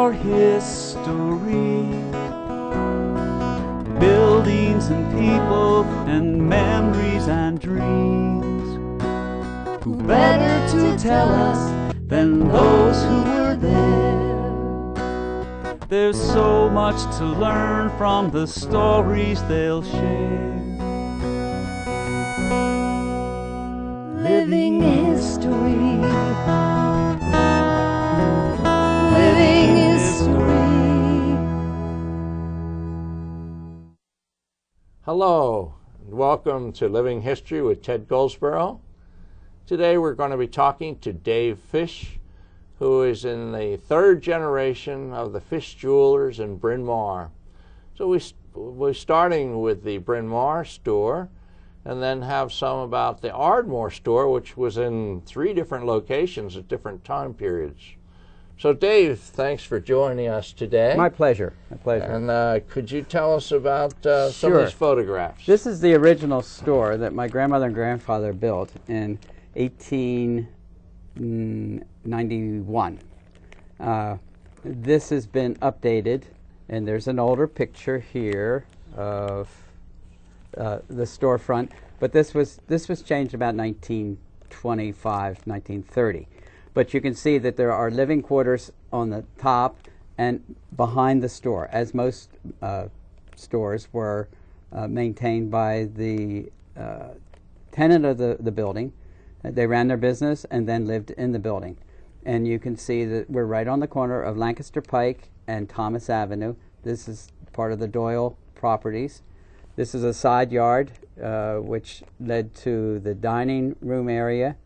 our history. Buildings and people and memories and dreams. Who better to tell us than those who were there? There's so much to learn from the stories they'll share. Living history. Living history. Hello, and welcome to Living History with Ted Goldsboro. Today we're going to be talking to Dave Fish, who is in the third generation of the Fish Jewelers in Bryn Mawr. So we're starting with the Bryn Mawr store, and then have some about the Ardmore store, which was in 3 different locations at different time periods. So Dave, thanks for joining us today. My pleasure. My pleasure. And could you tell us about some of these photographs? This is the original store that my grandmother and grandfather built in 1891. This has been updated, and there's an older picture here of the storefront, but this was changed about 1925, 1930. But you can see that there are living quarters on the top and behind the store, as most stores were maintained by the tenant of the building. They ran their business and then lived in the building. And you can see that we're right on the corner of Lancaster Pike and Thomas Avenue. This is part of the Doyle properties. This is a side yard which led to the dining room area.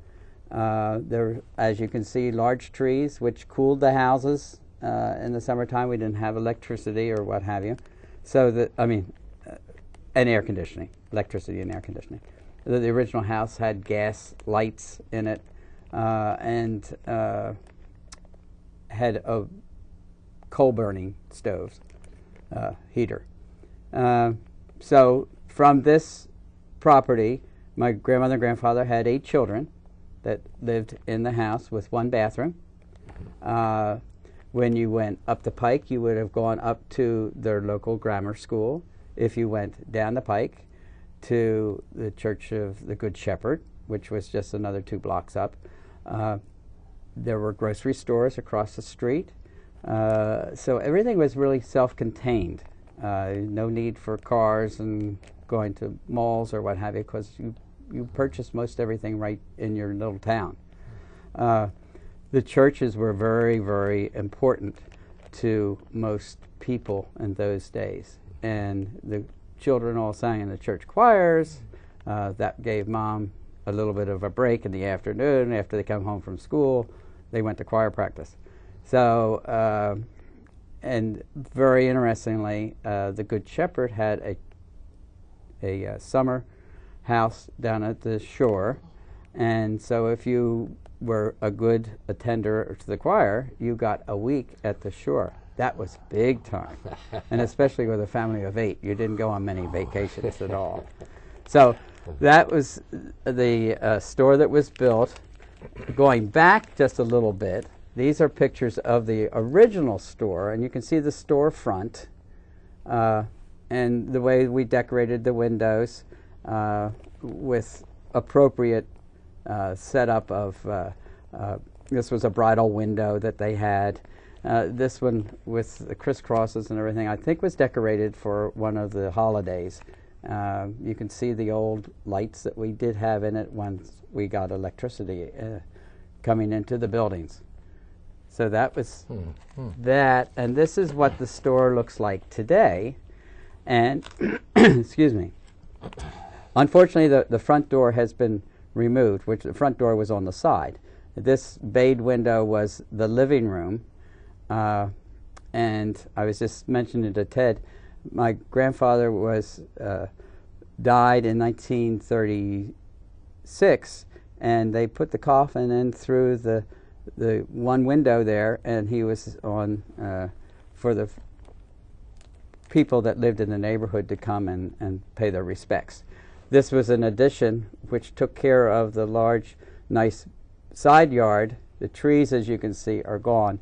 There, as you can see, large trees which cooled the houses in the summertime. We didn't have electricity or what have you. So and air conditioning, electricity and air conditioning. The original house had gas lights in it and had a coal-burning stoves, heater. So from this property, my grandmother and grandfather had 8 children that lived in the house with 1 bathroom. When you went up the pike, you would have gone up to their local grammar school. If you went down the pike to the Church of the Good Shepherd, which was just another 2 blocks up, there were grocery stores across the street. So everything was really self-contained. No need for cars and going to malls or what have you, because you purchased most everything right in your little town. The churches were very, very important to most people in those days. And the children all sang in the church choirs. That gave Mom a little bit of a break in the afternoon. After they come home from school, they went to choir practice. So, and very interestingly, the Good Shepherd had a summer house down at the shore, and so if you were a good attender to the choir, you got a week at the shore. That was big time, and especially with a family of 8, you didn't go on many vacations at all. So that was the store that was built. Going back just a little bit, these are pictures of the original store, and you can see the storefront and the way we decorated the windows with appropriate setup of, this was a bridal window that they had. This one with the crisscrosses and everything, I think was decorated for one of the holidays. You can see the old lights that we did have in it once we got electricity coming into the buildings. So that was that, and this is what the store looks like today. And excuse me. Unfortunately, the front door has been removed, which the front door was on the side. This bayed window was the living room. And I was just mentioning to Ted, my grandfather died in 1936, and they put the coffin in through the one window there, and he was on for the people that lived in the neighborhood to come and pay their respects. This was an addition which took care of the large, nice side yard. The trees, as you can see, are gone.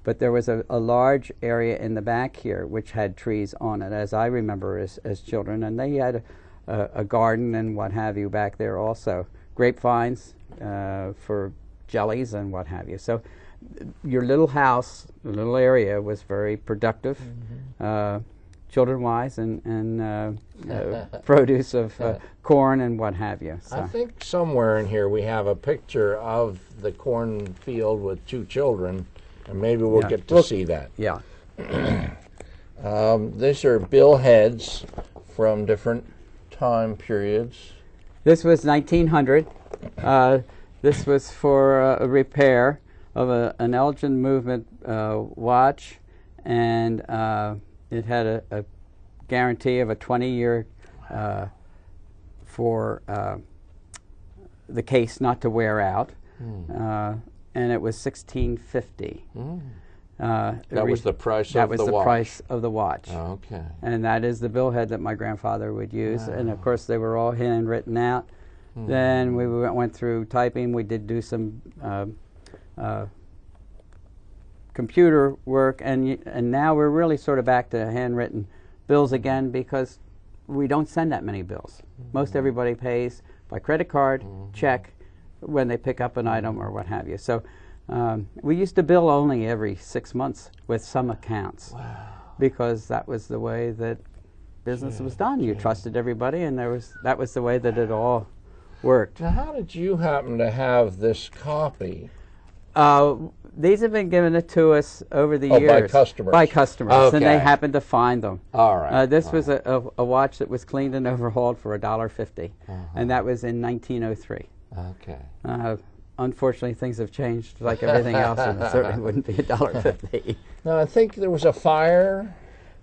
But there was a large area in the back here which had trees on it, as I remember as children, and they had a garden and what have you back there also. Grapevines for jellies and what have you. So your little house, the little area was very productive, children-wise, and produce of corn and what have you. So. I think somewhere in here we have a picture of the cornfield with two children, and maybe we'll get to see that. Yeah. These are bill heads from different time periods. This was 1900. This was for a repair of an Elgin Movement watch, and it had a guarantee of a 20-year for the case not to wear out, and it was $16.50. That was the price of the watch? That was the price of the watch. Oh, okay. And that is the billhead that my grandfather would use, and of course they were all handwritten out. Then we went through typing. We did do some computer work, and now we're really sort of back to handwritten bills again, because we don't send that many bills. Most everybody pays by credit card, check, when they pick up an item or what have you. So we used to bill only every 6 months with some accounts, because that was the way that business was done. You trusted everybody, and that was the way that it all worked. Now, how did you happen to have this copy? These have been given it to us over the years. By customers? By customers, Okay. and they happened to find them. All right. This was a watch that was cleaned and overhauled for $1.50, and that was in 1903. Okay. Unfortunately, things have changed like everything else, and it certainly wouldn't be $1.50. Now, I think there was a fire.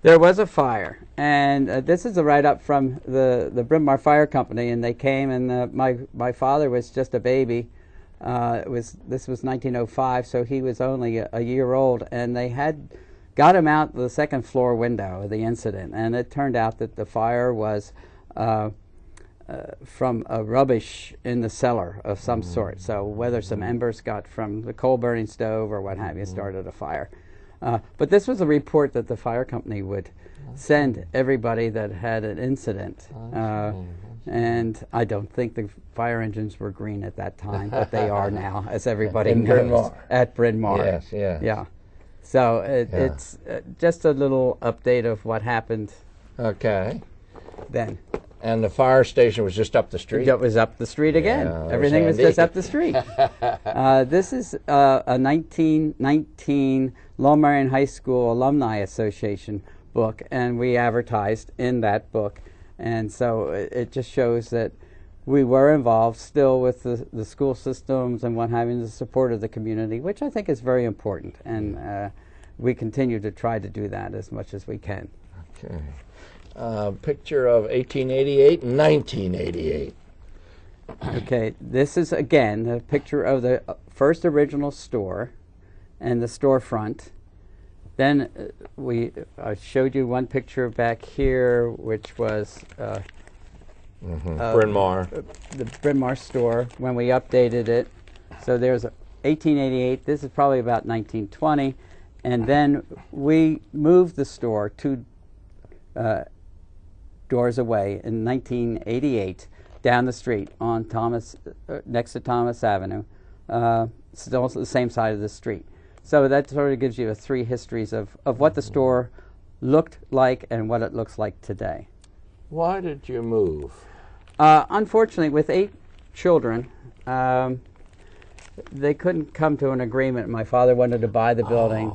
There was a fire, and this is a write-up from the Bryn Mawr Fire Company, and they came, and my father was just a baby. This was 1905, so he was only a year old, and they had got him out the second floor window of the incident, and it turned out that the fire was from a rubbish in the cellar of some sort. So whether some embers got from the coal-burning stove or what have you started a fire. But this was a report that the fire company would send everybody that had an incident. And I don't think the fire engines were green at that time, but they are now, as everybody knows. Bryn Mawr. At Bryn Mawr. Yes, yes. Yeah. So it's just a little update of what happened Okay. then. And the fire station was just up the street? It was up the street again. Yeah, Everything was handy. just up the street. This is a 1919 Lowell Marion High School Alumni Association book, and we advertised in that book. And so it just shows that we were involved still with the school systems and what having the support of the community, which I think is very important. And we continue to try to do that as much as we can. Okay. Picture of 1888 and 1988. Okay, this is again a picture of the first original store and the storefront. Then I showed you one picture back here, which was Bryn Mawr. the Bryn Mawr store when we updated it. So there's 1888. This is probably about 1920, and then we moved the store two doors away in 1988 down the street on Thomas, next to Thomas Avenue, still the same side of the street. So that sort of gives you three histories of what the store looked like and what it looks like today. Why did you move? Unfortunately, with 8 children, they couldn't come to an agreement. My father wanted to buy the building,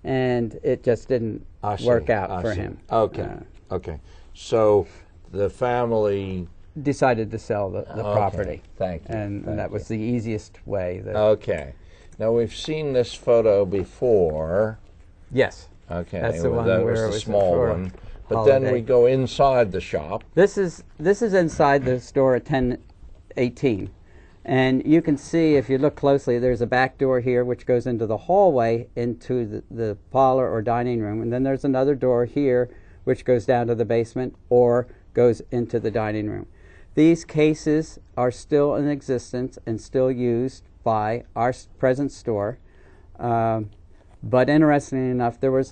and it just didn't work out for him. Okay, okay. So the family decided to sell the property. Thank you. And that was the easiest way. Okay. Now, we've seen this photo before. Yes. Okay. That's the one that where was it the was small for one. But holiday. then we go inside the shop. This is inside the store at 1018. And you can see, if you look closely, there's a back door here which goes into the hallway into the parlor or dining room. And then there's another door here which goes down to the basement or goes into the dining room. These cases are still in existence and still used by our present store. But interestingly enough, there was,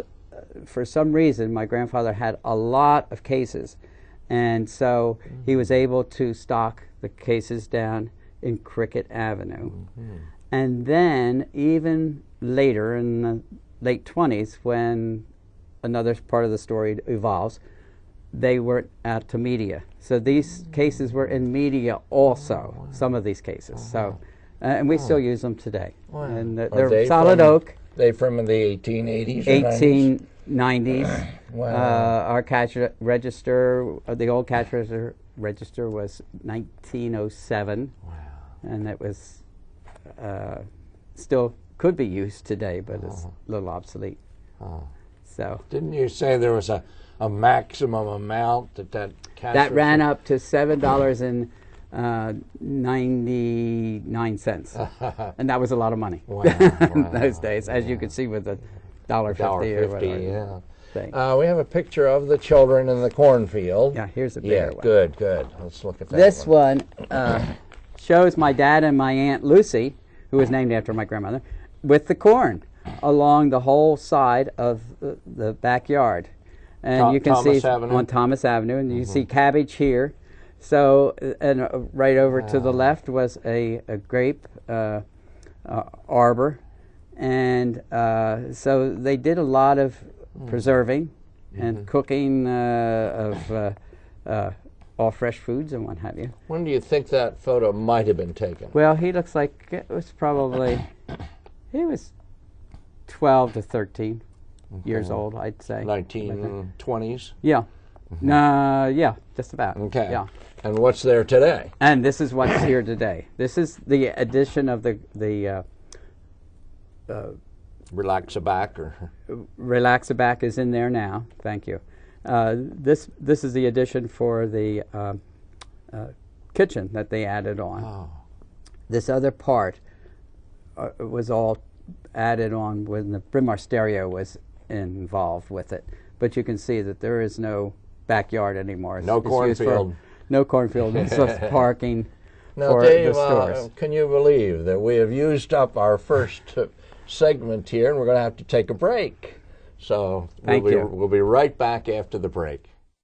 for some reason, my grandfather had a lot of cases. And so he was able to stock the cases down in Cricket Avenue. And then even later, in the late 20s, when another part of the story evolves, they were out to media. So these cases were in media also, some of these cases. So, and we still use them today. And they're solid oak. They from the 1880s or 1890s. Our cash register, the old cash register was 1907. Wow. And it was still could be used today, but it's a little obsolete. So didn't you say there was a maximum amount that cash that ran up to $7.99, and that was a lot of money in those days, as you could see with the $1.50 or whatever. Yeah. We have a picture of the children in the cornfield. Yeah, here's a bigger one. Good. Let's look at that. This one shows my dad and my Aunt Lucy, who was named after my grandmother, with the corn along the whole side of the backyard. And you can see on Thomas Avenue, and you see cabbage here. So, and right over to the left was a grape arbor. And so they did a lot of preserving and cooking of all fresh foods and what have you. When do you think that photo might have been taken? Well, he looks like it was probably, he was 12 to 13 years old, I'd say. 1920s? Yeah. Yeah, just about. Okay. Yeah. And what's there today? And this is what's here today. This is the addition of the Relax-a-back or Relax-a-back is in there now. Thank you. This is the addition for the kitchen that they added on. Oh. This other part was all added on when the Bryn Mawr stereo was involved with it. But you can see that there is no backyard anymore. No cornfield. No cornfield. It's just parking now, for Dave, the stores. Can you believe that we have used up our first segment here, and we're going to have to take a break? So we'll be right back after the break.